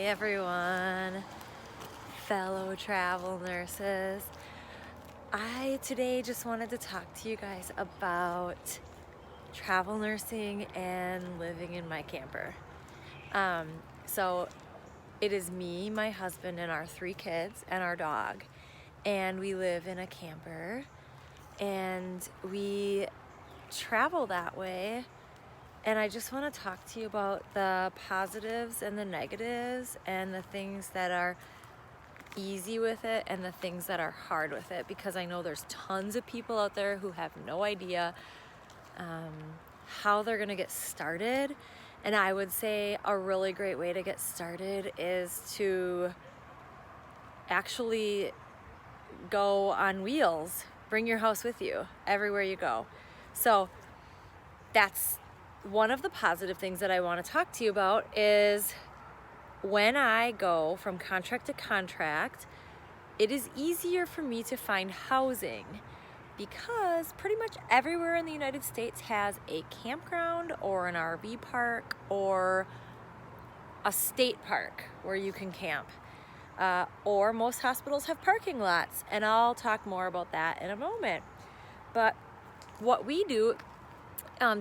everyone, fellow travel nurses. I today just wanted to talk to you guys about travel nursing and living in my camper. So it is me, my husband, and our 3 kids and our dog, and we live in a camper and we travel that way. And I just want to talk to you about the positives and the negatives and the things that are easy with it and the things that are hard with it, because I know there's tons of people out there who have no idea how they're going to get started. And I would say a really great way to get started is to actually go on wheels. Bring your house with you everywhere you go. So that's one of the positive things that I want to talk to you about. Is when I go from contract to contract, it is easier for me to find housing because pretty much everywhere in the United States has a campground or an RV park or a state park where you can camp. Or most hospitals have parking lots, and I'll talk more about that in a moment. But what we do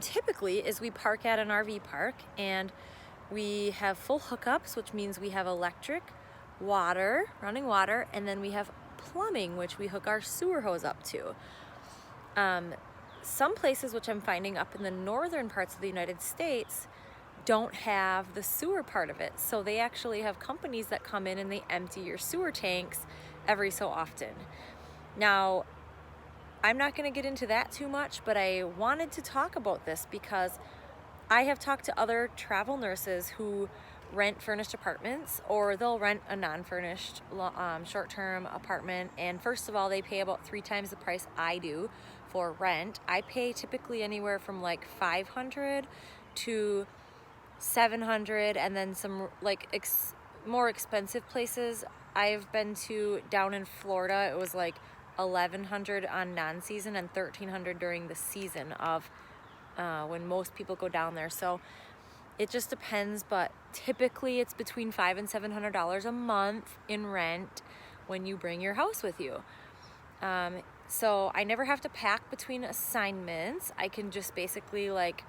typically is we park at an RV park, and we have full hookups, which means we have electric, water, running water, and then we have plumbing, which we hook our sewer hose up to. Some places, which I'm finding up in the northern parts of the United States, don't have the sewer part of it. So they actually have companies that come in and they empty your sewer tanks every so often. Now, I'm not going to get into that too much, but I wanted to talk about this because I have talked to other travel nurses who rent furnished apartments, or they'll rent a non-furnished short-term apartment. And first of all, they pay about 3 times the price I do for rent. I pay typically anywhere from like $500 to $700, and then some like more expensive places I've been to down in Florida, it was like $1,100 on non-season and $1,300 during the season of when most people go down there. So it just depends, but typically it's between $500 and $700 a month in rent when you bring your house with you. So I never have to pack between assignments. I can just basically like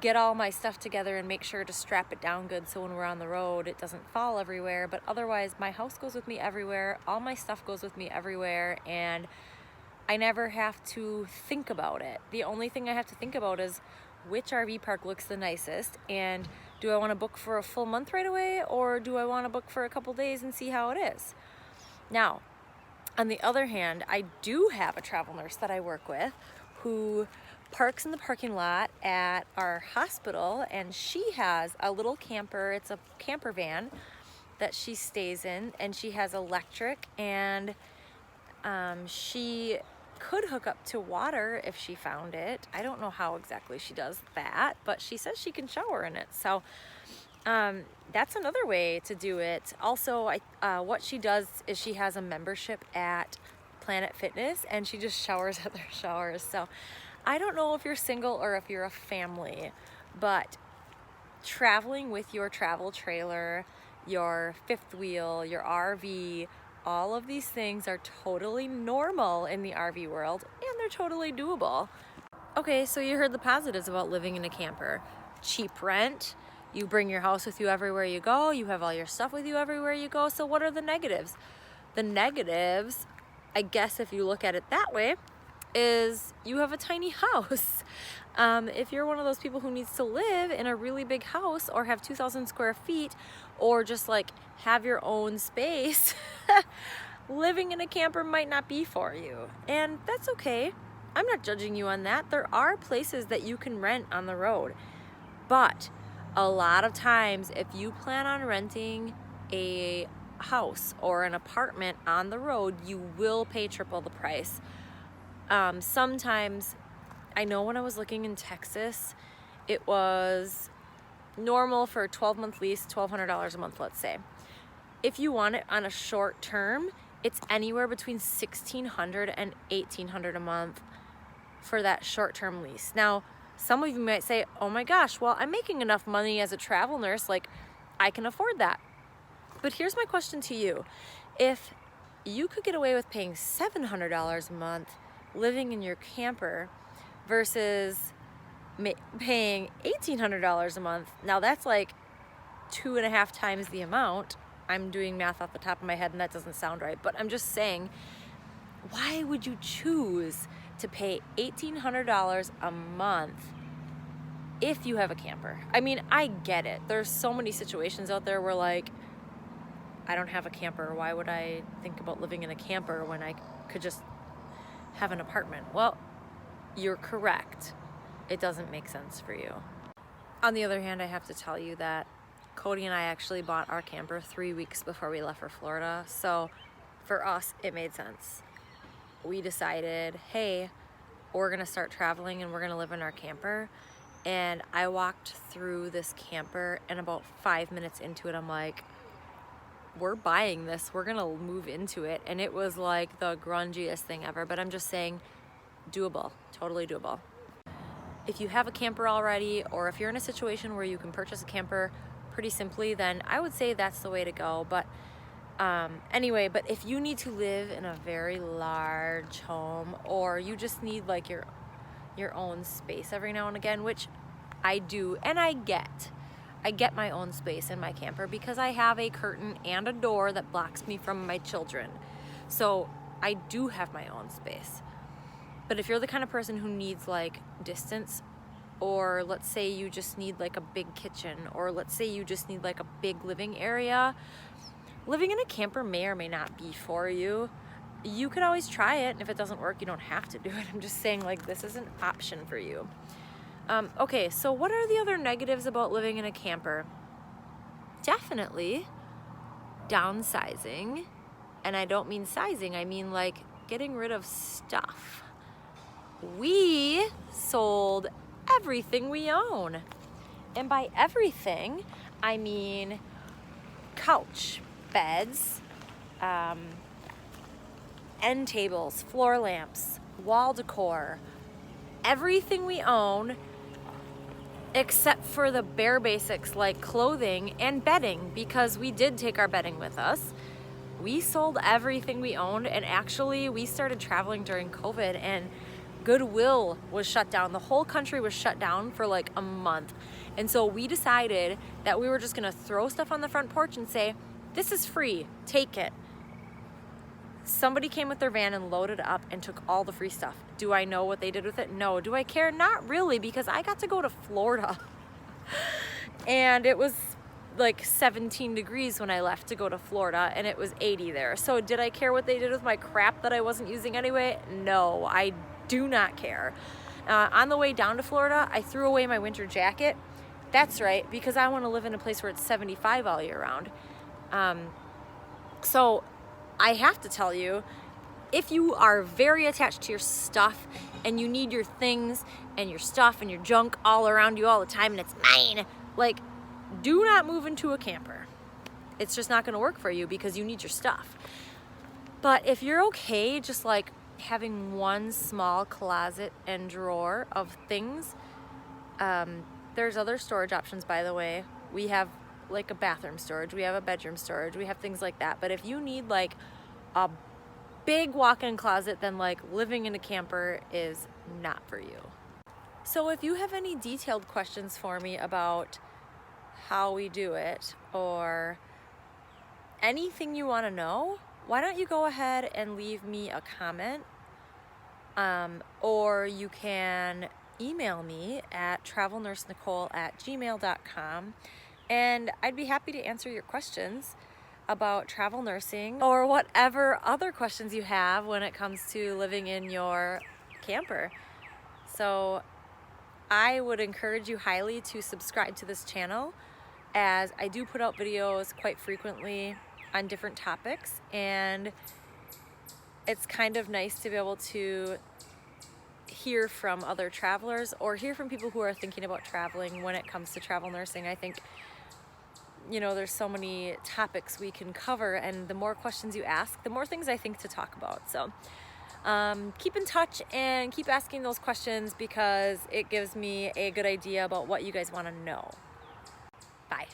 get all my stuff together and make sure to strap it down good so when we're on the road it doesn't fall everywhere. But otherwise, my house goes with me everywhere, all my stuff goes with me everywhere, and I never have to think about it. The only thing I have to think about is which RV park looks the nicest, and do I want to book for a full month right away, or do I want to book for a couple days and see how it is? Now, on the other hand, I do have a travel nurse that I work with who parks in the parking lot at our hospital, and she has a little camper. It's a camper van that she stays in, and she has electric, and she could hook up to water if she found it. I don't know how exactly she does that, but she says she can shower in it. So that's another way to do it. Also, what she does is she has a membership at Planet Fitness, and she just showers at their showers. So I don't know if you're single or if you're a family, but traveling with your travel trailer, your fifth wheel, your RV, all of these things are totally normal in the RV world, and they're totally doable. Okay, so you heard the positives about living in a camper. Cheap rent, you bring your house with you everywhere you go, you have all your stuff with you everywhere you go. So what are the negatives? The negatives, I guess if you look at it that way, is you have a tiny house. If you're one of those people who needs to live in a really big house or have 2,000 square feet or just like have your own space, living in a camper might not be for you. And that's okay. I'm not judging you on that. There are places that you can rent on the road. But a lot of times, if you plan on renting a house or an apartment on the road, you will pay triple the price. Sometimes, I know when I was looking in Texas, it was normal for a 12-month lease, $1,200 a month, let's say. If you want it on a short term, it's anywhere between $1,600 and $1,800 a month for that short-term lease. Now, some of you might say, oh my gosh, well, I'm making enough money as a travel nurse, like I can afford that. But here's my question to you. If you could get away with paying $700 a month living in your camper versus paying $1,800 a month, now that's like 2.5 times the amount. I'm doing math off the top of my head and that doesn't sound right, but I'm just saying, why would you choose to pay $1,800 a month if you have a camper? I mean, I get it. There's so many situations out there where like, I don't have a camper. Why would I think about living in a camper when I could just have an apartment? Well, you're correct. It doesn't make sense for you. On the other hand, I have to tell you that Cody and I actually bought our camper 3 weeks before we left for Florida. So for us, it made sense. We decided, hey, we're gonna start traveling and we're gonna live in our camper. And I walked through this camper and about 5 minutes into it, I'm like, we're buying this, we're gonna move into it. And it was like the grungiest thing ever, but I'm just saying, doable, totally doable. If you have a camper already, or if you're in a situation where you can purchase a camper pretty simply, then I would say that's the way to go. But anyway, but if you need to live in a very large home, or you just need like your own space every now and again, which I do, and I get my own space in my camper because I have a curtain and a door that blocks me from my children. So I do have my own space. But if you're the kind of person who needs like distance, or let's say you just need like a big kitchen, or let's say you just need like a big living area, living in a camper may or may not be for you. You could always try it, and if it doesn't work, you don't have to do it. I'm just saying, like, this is an option for you. Okay, so what are the other negatives about living in a camper? Definitely downsizing, and I don't mean sizing, I mean like getting rid of stuff. We sold everything we own, and by everything, I mean couch, beds, end tables, floor lamps, wall decor, everything we own except for the bare basics like clothing and bedding, because we did take our bedding with us. We sold everything we owned, and actually we started traveling during COVID and Goodwill was shut down. The whole country was shut down for like a month. And so we decided that we were just gonna throw stuff on the front porch and say, this is free, take it. Somebody came with their van and loaded up and took all the free stuff. Do I know what they did with it? No. Do I care? Not really, because I got to go to Florida. And it was like 17 degrees when I left to go to Florida, and it was 80 there. So did I care what they did with my crap that I wasn't using anyway? No, I do not care. On the way down to Florida, I threw away my winter jacket. That's right, because I want to live in a place where it's 75 all year round. So I have to tell you, if you are very attached to your stuff and you need your things and your stuff and your junk all around you all the time and it's mine, like, do not move into a camper. It's just not going to work for you because you need your stuff. But if you're okay just like having one small closet and drawer of things, there's other storage options, by the way. We have like a bathroom storage, we have a bedroom storage, we have things like that. But if you need like a big walk-in closet, then like living in a camper is not for you. So if you have any detailed questions for me about how we do it, or anything you want to know, why don't you go ahead and leave me a comment, or you can email me at travelnursenicole@gmail.com, and I'd be happy to answer your questions about travel nursing or whatever other questions you have when it comes to living in your camper. So I would encourage you highly to subscribe to this channel, as I do put out videos quite frequently on different topics, and it's kind of nice to be able to hear from other travelers or hear from people who are thinking about traveling when it comes to travel nursing. I think, you know, there's so many topics we can cover, and the more questions you ask, the more things I think to talk about. So keep in touch and keep asking those questions, because it gives me a good idea about what you guys want to know. Bye.